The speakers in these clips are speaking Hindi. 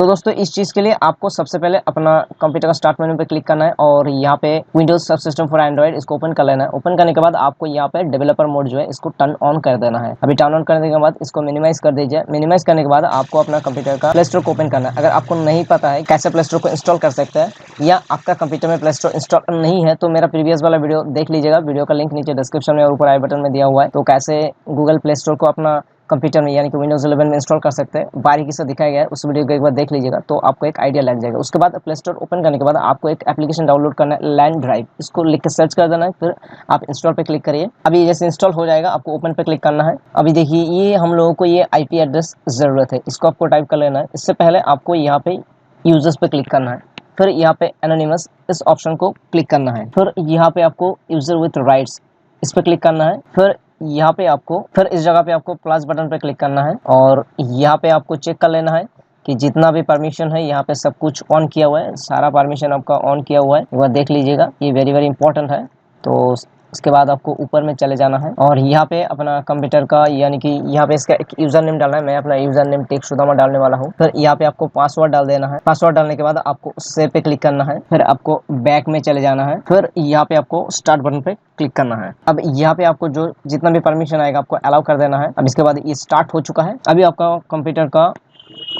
तो दोस्तों इस चीज़ के लिए आपको सबसे पहले अपना कंप्यूटर का स्टार्ट मेनू पे क्लिक करना है और यहाँ पे विंडोज सबसिस्टम फॉर एंड्रॉइड इसको ओपन कर लेना है। ओपन करने के बाद आपको यहाँ पे डेवलपर मोड जो है इसको टर्न ऑन कर देना है। अभी टर्न ऑन करने के बाद इसको मिनिमाइज कर दीजिए। मिनिमाइज करने के बाद आपको अपना कंप्यूटर का प्ले स्टोर को ओपन करना है। अगर आपको नहीं पता है कैसे प्ले स्टोर को इंस्टॉल कर सकते हैं या आपका कंप्यूटर में प्ले स्टोर इंस्टॉल नहीं है तो मेरा प्रीवियस वाला वीडियो देख लीजिएगा। वीडियो का लिंक नीचे डिस्क्रिप्शन में और ऊपर आई बटन में दिया हुआ है। तो कैसे गूगल प्ले स्टोर को अपना कंप्यूटर में यानी कि विंडोज 11 में इंस्टॉल कर सकते हैं, बारीकी से दिखाया गया है। उस वीडियो को एक बार देख लीजिएगा तो आपको एक आइडिया लग जाएगा। उसके बाद प्ले स्टोर ओपन करने के बाद आपको एक एप्लीकेशन डाउनलोड करना है, लैंड ड्राइव। इसको लिख के सर्च कर देना है, फिर आप इंस्टॉल पे क्लिक करिए। अभी जैसे इंस्टॉल हो जाएगा आपको ओपन पे क्लिक करना है। अभी देखिए ये हम लोगों को ये IP एड्रेस ज़रूरत है, इसको आपको टाइप कर लेना है। इससे पहले आपको यहाँ पे यूजर्स पे क्लिक करना है, फिर यहाँ पे एनोनिमस इस ऑप्शन को क्लिक करना है, फिर यहाँ पे आपको यूजर विथ राइट्स इस पर क्लिक करना है, फिर यहाँ पे आपको फिर इस जगह पे आपको प्लस बटन पे क्लिक करना है और यहाँ पे आपको चेक कर लेना है कि जितना भी परमिशन है यहाँ पे सब कुछ ऑन किया हुआ है, सारा परमिशन आपका ऑन किया हुआ है। एक बार देख लीजिएगा, ये वेरी इंपॉर्टेंट है। तो उसके बाद आपको ऊपर में चले जाना है और यहाँ पे अपना कंप्यूटर का यानी कि यहाँ पे इसका एक यूज़र नेम डालना है। मैं अपना यूज़र नेम टेक सुदामा डालने वाला हूँ। फिर यहाँ पे आपको पासवर्ड डाल देना है। पासवर्ड डालने के बाद आपको सेव पे क्लिक करना है, फिर आपको बैक में चले जाना है, फिर यहाँ पे आपको स्टार्ट बटन पे क्लिक करना है। अब यहाँ पे आपको जो जितना भी परमिशन आएगा आपको अलाउ कर देना है। अब इसके बाद ये स्टार्ट हो चुका है। अभी आपका कंप्यूटर का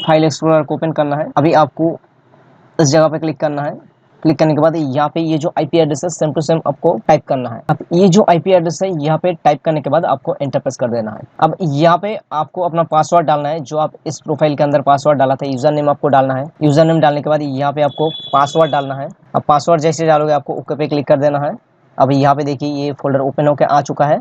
फाइल एक्सप्लोरर को ओपन करना है। अभी आपको इस जगह पे क्लिक करना है। क्लिक करने के बाद यहाँ पे ये जो IP एड्रेस है सेम टू सेम आपको टाइप करना है। अब ये जो IP एड्रेस है यहाँ पे टाइप करने के बाद आपको एंटर प्रेस कर देना है। अब यहाँ पे आपको अपना पासवर्ड डालना है, जो आप इस प्रोफाइल के अंदर पासवर्ड डाला था। यूजर नेम आपको डालना है। यूजर नेम डालने के बाद यहाँ पे आपको पासवर्ड डालना है। अब पासवर्ड जैसे डालोगे आपको ओके पे क्लिक कर देना है। अब यहाँ पे देखिए ये फोल्डर ओपन होकर आ चुका है।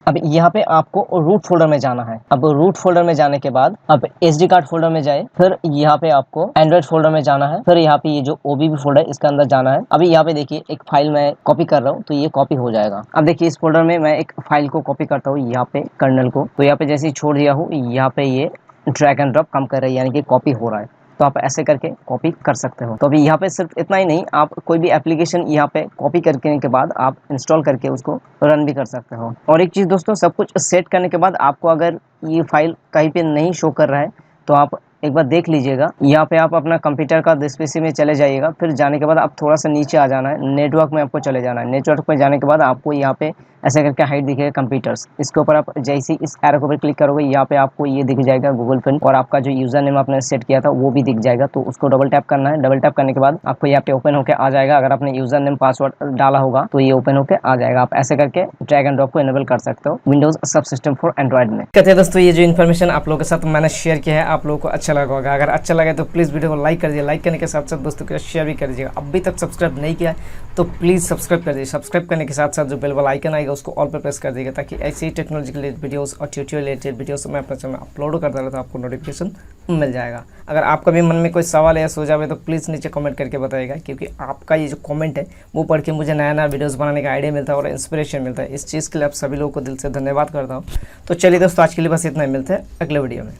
अब यहाँ पे आपको रूट फोल्डर में जाना है। अब रूट फोल्डर में जाने के बाद अब SD कार्ड फोल्डर में जाए, फिर यहाँ पे आपको एंड्रॉइड फोल्डर में जाना है, फिर यहाँ पे ये जो OBB फोल्डर है इसके अंदर जाना है। अभी यहाँ पे देखिए एक फाइल मैं कॉपी कर रहा हूँ तो ये कॉपी हो जाएगा। अब देखिए इस फोल्डर में मैं एक फाइल को कॉपी करता हूँ, यहाँ पे कर्नल को, तो यहाँ पे जैसे ही छोड़ दिया हूँ यहाँ पे ये ड्रैग एंड ड्रॉप काम कर रहा है यानी कि कॉपी हो रहा है। तो आप ऐसे करके कॉपी कर सकते हो। तो अभी यहाँ पे सिर्फ इतना ही नहीं, आप कोई भी एप्लीकेशन यहाँ पे कॉपी करने के बाद आप इंस्टॉल करके उसको रन भी कर सकते हो। और एक चीज़ दोस्तों, सब कुछ सेट करने के बाद आपको अगर ये फाइल कहीं पे नहीं शो कर रहा है तो आप एक बार देख लीजिएगा। यहाँ पे आप अपना कंप्यूटर का PC में चले जाइएगा, फिर जाने के बाद आप थोड़ा सा नीचे आ जाना है, नेटवर्क में आपको चले जाना है। नेटवर्क में जाने के बाद आपको यहाँ पे ऐसे करके हाइट दिखेगा कंप्यूटर्स, इसके ऊपर आप जैसे इस एरो के ऊपर क्लिक करोगे यहाँ पे आपको ये दिख जाएगा गूगल पिन और आपका जो यूजर नेम आपने सेट किया था वो भी दिख जाएगा। तो उसको डबल टैप करना है। डबल टैप करने के बाद आपको यहाँ पे ओपन होकर आ जाएगा। अगर आपने यूजर नेम पासवर्ड डाला होगा तो ये ओपन होकर आ जाएगा। आप ऐसे करके ड्रैग एंड ड्रॉप को इनेबल कर सकते हो विंडोज सबसिस्टम फॉर एंड्रॉइड में। कहते हैं दोस्तों, ये जो इन्फॉर्मेशन आप लोगों के साथ मैंने शेयर किया है आप लोगों को अच्छा लगा होगा। अगर अच्छा लगे तो प्लीज़ वीडियो को लाइक कर दीजिए। लाइक करने के साथ साथ दोस्तों के साथ शेयर भी कर दीजिएगा। अभी तक सब्सक्राइब नहीं किया है तो प्लीज़ सब्सक्राइब कर दीजिए। सब्सक्राइब करने के साथ साथ जो बेल वाला आइकन आएगा उसको ऑल पे प्रेस कर दीजिएगा ताकि ऐसी ही टेक्नोलॉजी के लिए वीडियोस और ट्यूटोरियल रिलेटेड वीडियोस मैं अपने चैनल में अपलोड करता रहता हूँ, आपको नोटिफिकेशन मिल जाएगा। अगर आपका भी मन में कोई सवाल या सुझाव है तो प्लीज़ नीचे कमेंट करके बताइएगा, क्योंकि आपका ये जो कमेंट है वो पढ़ के मुझे नया नया वीडियोस बनाने का आइडिया मिलता है और इंस्पिरेशन मिलता है। इस चीज़ के लिए आप सभी लोगों को दिल से धन्यवाद करता हूँ। तो चलिए दोस्तों, आज के लिए बस इतना ही। मिलते हैं अगले वीडियो में।